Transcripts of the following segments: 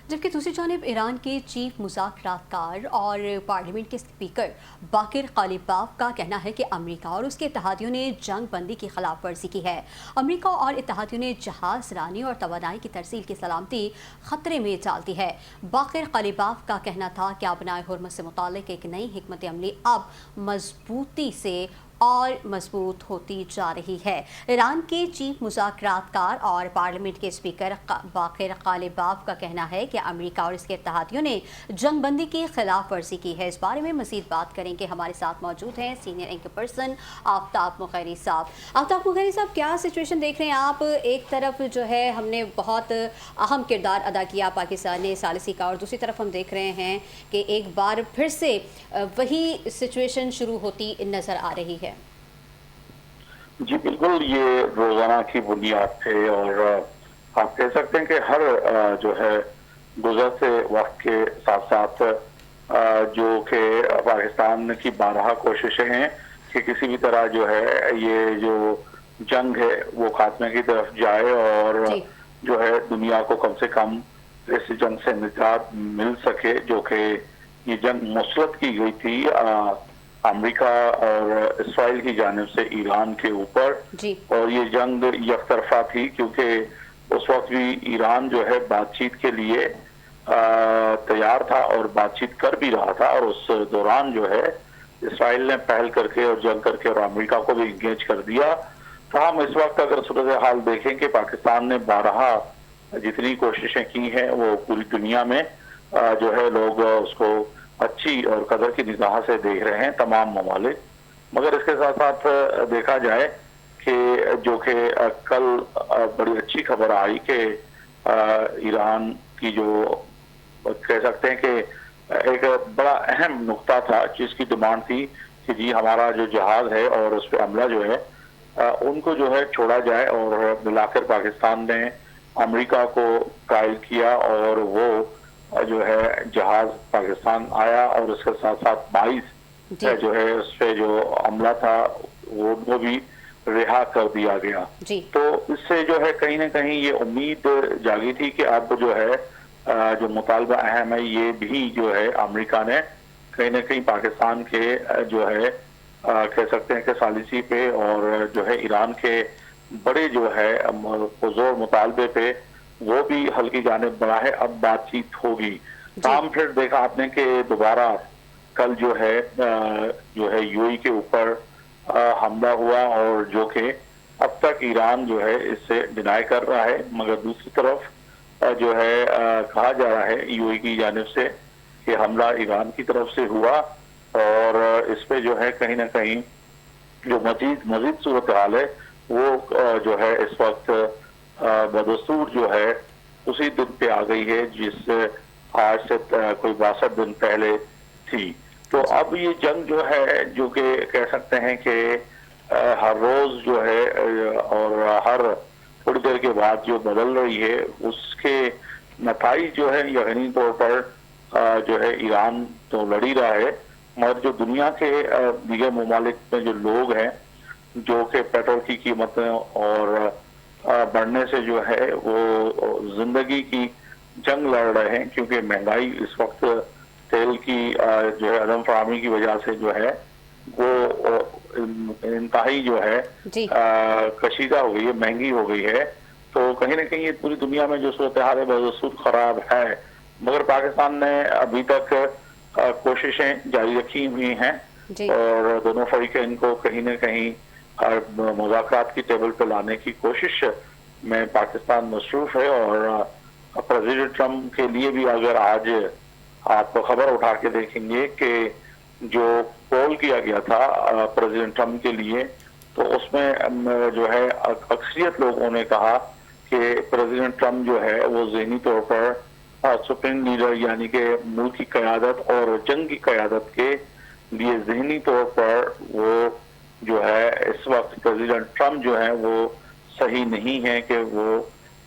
जबकि दूसरी जानिब ईरान के चीफ मुज़ाकरातकार और पार्लियामेंट के स्पीकर बाकिर कालिबाफ का कहना है कि अमेरिका और उसके इत्तेहादियों ने जंग बंदी की खिलाफ वर्जी की है। अमेरिका और इत्तेहादियों ने जहाज रानी और तवानाई की तरसील की सलामती खतरे में डालती है। बाकिर कालिबाफ का कहना था कि अपनाए हुर्मत से मुतालिक एक नई हिकमत अमली अब मजबूती से और मजबूत होती जा रही है। ईरान के चीफ मुज़ाकरातकार और पार्लियामेंट के स्पीकर बाकिर कालिबाफ का कहना है कि अमेरिका और इसके इत्तेहादियों ने जंग बंदी की खिलाफ वर्जी की है। इस बारे में मजीद बात करेंगे। हमारे साथ मौजूद हैं सीनियर एंकर पर्सन आफ्ताब मुखैरी साहब। आफ्ताब मुखैरी साहब, क्या सिचुएशन देख रहे हैं आप? एक तरफ जो है हमने बहुत अहम किरदार अदा किया पाकिस्तान ने सालिसी का, और दूसरी तरफ हम देख रहे हैं कि एक बार फिर से वही सिचुएशन शुरू होती नजर आ रही है। जी बिल्कुल, ये रोजाना की बुनियाद पे और आप कह सकते हैं कि हर जो है गुजरते वक्त के साथ साथ जो कि पाकिस्तान की बारहा कोशिशें हैं कि किसी भी तरह जो है ये जो जंग है वो खात्मे की तरफ जाए और जो है दुनिया को कम से कम इस जंग से निजात मिल सके, जो कि ये जंग मुसलत की गई थी अमेरिका और इसराइल की जानिब से ईरान के ऊपर, और ये जंग यकतरफा थी क्योंकि उस वक्त भी ईरान जो है बातचीत के लिए तैयार था और बातचीत कर भी रहा था, और उस दौरान जो है इसराइल ने पहल करके और जंग करके और अमेरिका को भी इंगेज कर दिया। तो हम इस वक्त अगर सूरत हाल देखें कि पाकिस्तान ने बारहा जितनी कोशिशें की हैं वो पूरी दुनिया में जो है लोग उसको अच्छी और कदर की निगाह से देख रहे हैं तमाम ममालिक। मगर इसके साथ साथ देखा जाए कि जो कि कल बड़ी अच्छी खबर आई कि ईरान की जो कह सकते हैं कि एक बड़ा अहम नुक्ता था जिसकी डिमांड थी कि जी हमारा जो जहाज है और उस पर हमला जो है उनको जो है छोड़ा जाए, और मिलाकर पाकिस्तान ने अमेरिका को कायल किया और वो जो है जहाज पाकिस्तान आया, और उसके साथ साथ 22 जो है उस पे जो हमला था वो भी रिहा कर दिया गया। तो इससे जो है कहीं ना कहीं ये उम्मीद जागी थी कि अब जो है जो मुतालबा अहम है ये भी जो है अमेरिका ने कहीं ना कहीं पाकिस्तान के जो है कह सकते हैं कि सालिसी पे और जो है ईरान के बड़े जो है पुरजोर मुतालबे पे वो भी हल की जानिब बढ़ा है, अब बातचीत होगी। काम फिर देखा आपने कि दोबारा कल जो है यूएई के ऊपर हमला हुआ, और जो कि अब तक ईरान जो है इससे डिनाई कर रहा है, मगर दूसरी तरफ जो है कहा जा रहा है यूएई की जानिब से कि हमला ईरान की तरफ से हुआ, और इस पे जो है कहीं ना कहीं जो मजीद सूरत हाल है वो जो है इस वक्त बदस्तूर जो है उसी दिन पे आ गई है जिस आज से कोई 62 दिन पहले थी। तो अब ये जंग जो है जो कि कह सकते हैं कि हर रोज जो है और हर थोड़ी देर के बाद जो बदल रही है उसके नताइज जो है यकीनी तौर पर जो है ईरान तो लड़ ही रहा है, मगर जो दुनिया के दीगर ममालिक में जो लोग हैं जो कि पेट्रोल की कीमतें और बढ़ने से जो है वो जिंदगी की जंग लड़ रहे हैं, क्योंकि महंगाई इस वक्त तेल की जो है अदम फराहमी की वजह से जो है वो इंतहाई जो है कशीदा हो गई है, महंगी हो गई है। तो कहीं ना कहीं ये पूरी दुनिया में जो सूरत हाल है बदस्तूर खराब है, मगर पाकिस्तान ने अभी तक कोशिशें जारी रखी हुई हैं और दोनों फरीकैन को कहीं ना कहीं मुज़ाकरात की टेबल पर लाने की कोशिश में पाकिस्तान मसरूफ है। और प्रेसिडेंट ट्रम्प के लिए भी अगर आज आप खबर उठा के देखेंगे कि जो पोल किया गया था प्रेसिडेंट ट्रम्प के लिए, तो उसमें जो है अक्सरियत लोगों ने कहा कि प्रेसिडेंट ट्रम्प जो है वो ज़हनी तौर पर सुप्रीम लीडर यानी कि मुल्क की क़यादत और जंग की क़यादत के लिए ज़हनी तौर पर वो जो है इस वक्त प्रेसिडेंट ट्रम्प जो है वो सही नहीं है कि वो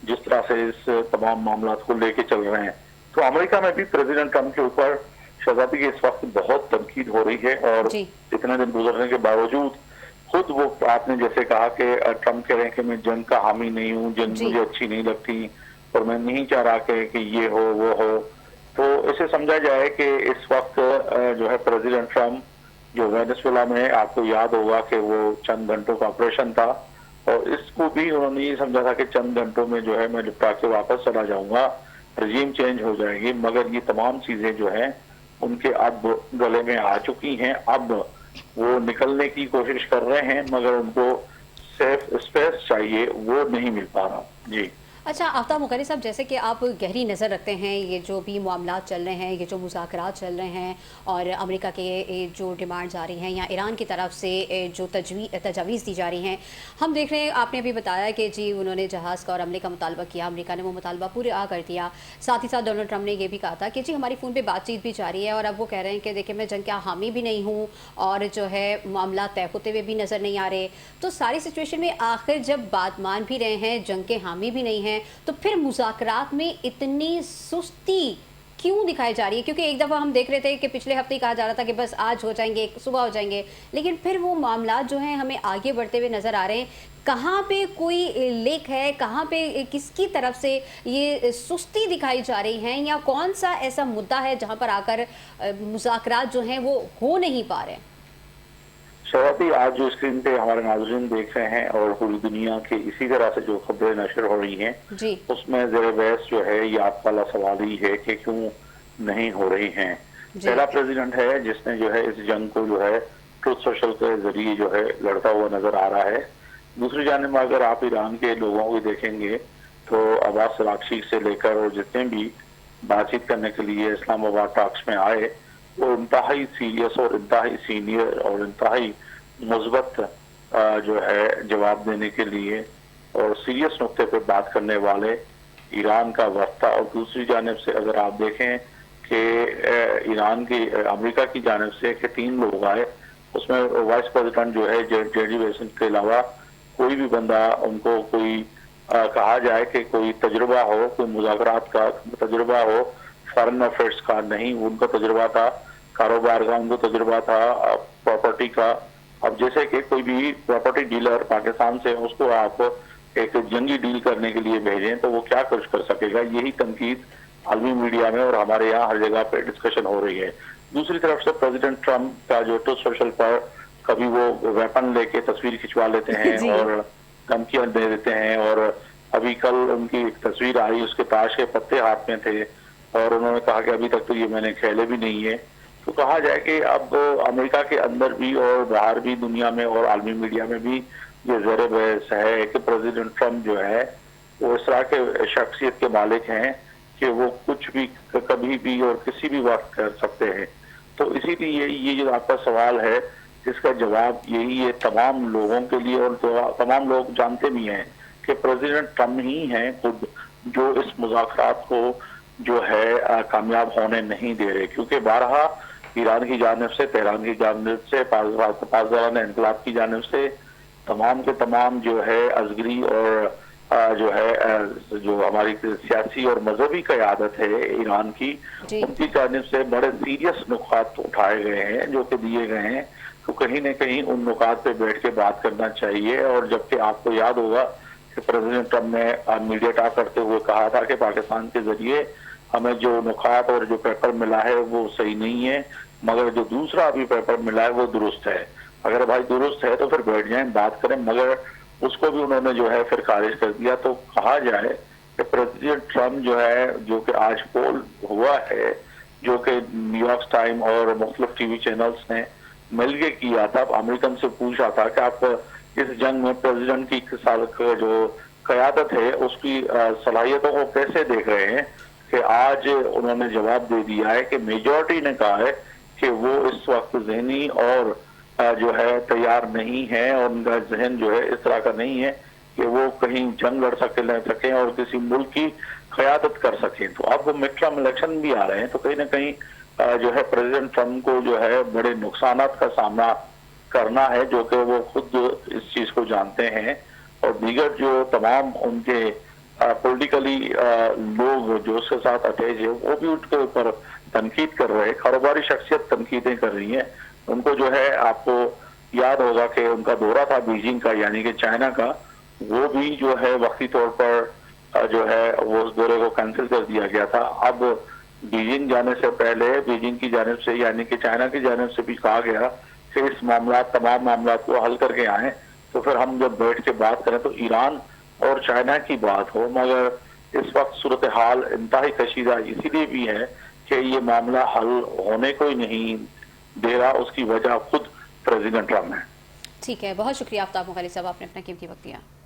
जिस तरह से इस तमाम मामला को लेके चल रहे हैं। तो अमेरिका में भी प्रेसिडेंट ट्रम्प के ऊपर शहजादी की इस वक्त बहुत तनकीद हो रही है, और इतने दिन गुजरने के बावजूद खुद वो आपने जैसे कहा कि ट्रम्प कह रहे हैं कि मैं जंग का हामी नहीं हूँ, जंग मुझे अच्छी नहीं लगती, और मैं नहीं चाह रहा कि ये हो वो हो। तो इसे समझा जाए कि इस वक्त जो है प्रेसिडेंट ट्रम्प जो वेनेजुएला में, आपको याद होगा कि वो चंद घंटों का ऑपरेशन था और इसको भी उन्होंने ये समझा था कि चंद घंटों में जो है मैं निपटा के वापस चला जाऊंगा, रजीम चेंज हो जाएगी। मगर ये तमाम चीजें जो हैं उनके अब गले में आ चुकी हैं। अब वो निकलने की कोशिश कर रहे हैं मगर उनको सेफ स्पेस चाहिए, वो नहीं मिल पा रहा। जी अच्छा, आफ्ताब मुगर्री साहब, जैसे कि आप गहरी नज़र रखते हैं ये जो भी मामला चल रहे हैं, ये जो मुज़ाकरात चल रहे हैं और अमेरिका के जो डिमांड्स आ रही हैं या ईरान की तरफ से जो तजावीज़ दी जा रही हैं, हम देख रहे हैं आपने अभी बताया कि जी उन्होंने जहाज़ का और अमले का मुतालबा किया, अमेरिका ने वो मुतालबा पूरा कर दिया। साथ ही साथ डोनाल्ड ट्रंप ने ये भी कहा था कि जी हमारी फ़ोन पर बातचीत भी जारी है और अब वो कह रहे हैं कि देखिए मैं जंग का हामी भी नहीं हूँ और जो है मामला तय होते हुए भी नज़र नहीं आ रहे। तो सारी सिचुएशन में आखिर जब बात मान भी रहे हैं, जंग के हामी भी नहीं हैं, तो फिर मुज़ाकरात में इतनी सुस्ती क्यों दिखाई जा रही है? क्योंकि एक दफ़ा हम देख रहे थे कि पिछले हफ्ते ही कहा जा रहा था कि बस आज हो जाएंगे, सुबह हो जाएंगे, लेकिन फिर वो मामला जो हैं हमें आगे बढ़ते हुए नज़र आ रहे हैं। कहाँ पे कोई लेक है, कहाँ पे किसकी तरफ से ये सुस्ती दिखाई जा रही है, या कौन सा ऐसा मुद्दा है जहाँ पर आकर मुज़ाकरात जो हैं वो हो नहीं पा रहे हैं? शराबी, आज जो स्क्रीन पे हमारे नाज़रीन देख रहे हैं और पूरी दुनिया के इसी तरह से जो खबरें नशर हो रही हैं, जी उसमें ज़ेर बहस जो है ये आप वाला सवाल ही है कि क्यों नहीं हो रही हैं। पहला प्रेसिडेंट है जिसने जो है इस जंग को जो है ट्रुथ सोशल के जरिए जो है लड़ता हुआ नजर आ रहा है। दूसरी जानिब अगर आप ईरान के लोगों को देखेंगे तो अब्बास अरागची से लेकर और जितने भी बातचीत करने के लिए इस्लामाबाद टॉक्स में आए, वो इंतहाई सीरियस और इंतहाई सीनियर और इंतहाई मुस्बत जो है जवाब देने के लिए और सीरियस नुक्ते पे बात करने वाले ईरान का वक्त था। और दूसरी जानिब से अगर आप देखें कि ईरान की अमेरिका की जानिब से कि 3 लोग आए, उसमें वाइस प्रेसिडेंट जो है जेडी वेंस के अलावा कोई भी बंदा, उनको कोई कहा जाए कि कोई तजुर्बा हो, कोई मुज़ाकरात का तजुर्बा हो, फॉरेन अफेयर्स का नहीं, उनका तजुर्बा था कारोबार का, उनको तजुर्बा था प्रॉपर्टी का। अब जैसे कि कोई भी प्रॉपर्टी डीलर पाकिस्तान से, उसको आप एक जंगी डील करने के लिए भेजें तो वो क्या कुछ कर सकेगा, यही तनकीद आलमी मीडिया में और हमारे यहाँ हर जगह पे डिस्कशन हो रही है। दूसरी तरफ से प्रेसिडेंट ट्रम्प का जो ट्रुथ सोशल पर कभी वो वेपन लेके तस्वीर खिंचवा लेते हैं और धमकियां दे देते हैं, और अभी कल उनकी एक तस्वीर आई, उसके ताश के पत्ते हाथ में थे और उन्होंने कहा कि अभी तक तो ये मैंने खेले भी नहीं है। तो कहा जाए कि अब अमेरिका के अंदर भी और बाहर भी दुनिया में और आलमी मीडिया में भी ये ज़ेर बहस है कि प्रेसिडेंट ट्रम्प जो है वो इस तरह के शख्सियत के मालिक हैं कि वो कुछ भी कभी भी और किसी भी वक्त कर सकते हैं। तो इसीलिए ये जो आपका सवाल है इसका जवाब यही है तमाम लोगों के लिए, और तमाम लोग जानते भी हैं कि प्रेसिडेंट ट्रम्प ही हैं खुद जो इस मुज़ाकरात को जो है कामयाब होने नहीं दे रहे, क्योंकि बारहा ईरान की जानिब से, तेहरान की जानिब से, पासदारान इनकलाब की जानिब से तमाम के तमाम जो है अजगरी और जो है जो हमारी सियासी और मजहबी क़यादत है ईरान की, उनकी जानिब से बड़े सीरियस नुकात उठाए गए हैं जो कि दिए गए हैं। तो कहीं न कहीं उन नुकात पे बैठ के बात करना चाहिए। और जबकि आपको याद होगा कि प्रेसिडेंट ट्रम्प ने मीडिया टॉक करते हुए कहा था कि पाकिस्तान के जरिए हमें जो नुकात और जो पेपर मिला है वो सही नहीं है, मगर जो दूसरा अभी पेपर मिला है वो दुरुस्त है। अगर भाई दुरुस्त है तो फिर बैठ जाएं, बात करें, मगर उसको भी उन्होंने जो है फिर खारिज कर दिया। तो कहा जाए कि प्रेसिडेंट ट्रम्प जो है, जो कि आज पोल हुआ है, जो कि न्यूयॉर्क टाइम और मुख्तलिफ टीवी चैनल्स ने मिलके किया था, अमेरिकन से पूछा था कि आप इस जंग में प्रेसिडेंट की साल जो क़यादत है उसकी सलाहियतों को कैसे देख रहे हैं, कि आज उन्होंने जवाब दे दिया है कि मेजॉरिटी ने कहा है कि वो इस वक्त ज़हनी और जो है तैयार नहीं है और उनका जहन जो है इस तरह का नहीं है कि वो कहीं जंग लड़ सकें और किसी मुल्क की क़यादत कर सकें। तो अब मिड टर्म इलेक्शन भी आ रहे हैं, तो कहीं ना कहीं जो है प्रेसिडेंट ट्रम्प को जो है बड़े नुकसानात का सामना करना है, जो कि वो खुद इस चीज़ को जानते हैं। और दीगर जो तमाम उनके पॉलिटिकली लोग जो उसके साथ अटैच है वो भी उनके ऊपर तनकीद कर रहे हैं, कारोबारी शख्सियत तनकीदें कर रही हैं। उनको जो है, आपको याद होगा कि उनका दौरा था बीजिंग का, यानी कि चाइना का, वो भी जो है वक्ती तौर पर जो है वो उस दौरे को कैंसिल कर दिया गया था। अब बीजिंग जाने से पहले बीजिंग की जानिब से यानी कि चाइना की जानिब से भी कहा गया कि इस तमाम मामला को हल करके आए, तो फिर हम जब बैठ के बात करें तो ईरान और चाइना की बात हो। मगर इस वक्त सूरत हाल इंतहाई कशीदा इसीलिए भी है कि ये मामला हल होने को ही नहीं दे रहा, उसकी वजह खुद प्रेसिडेंट ट्रम्प है। ठीक है, बहुत शुक्रिया आफ्ताब मुगली साहब, आपने अपना कीमती वक्त दिया।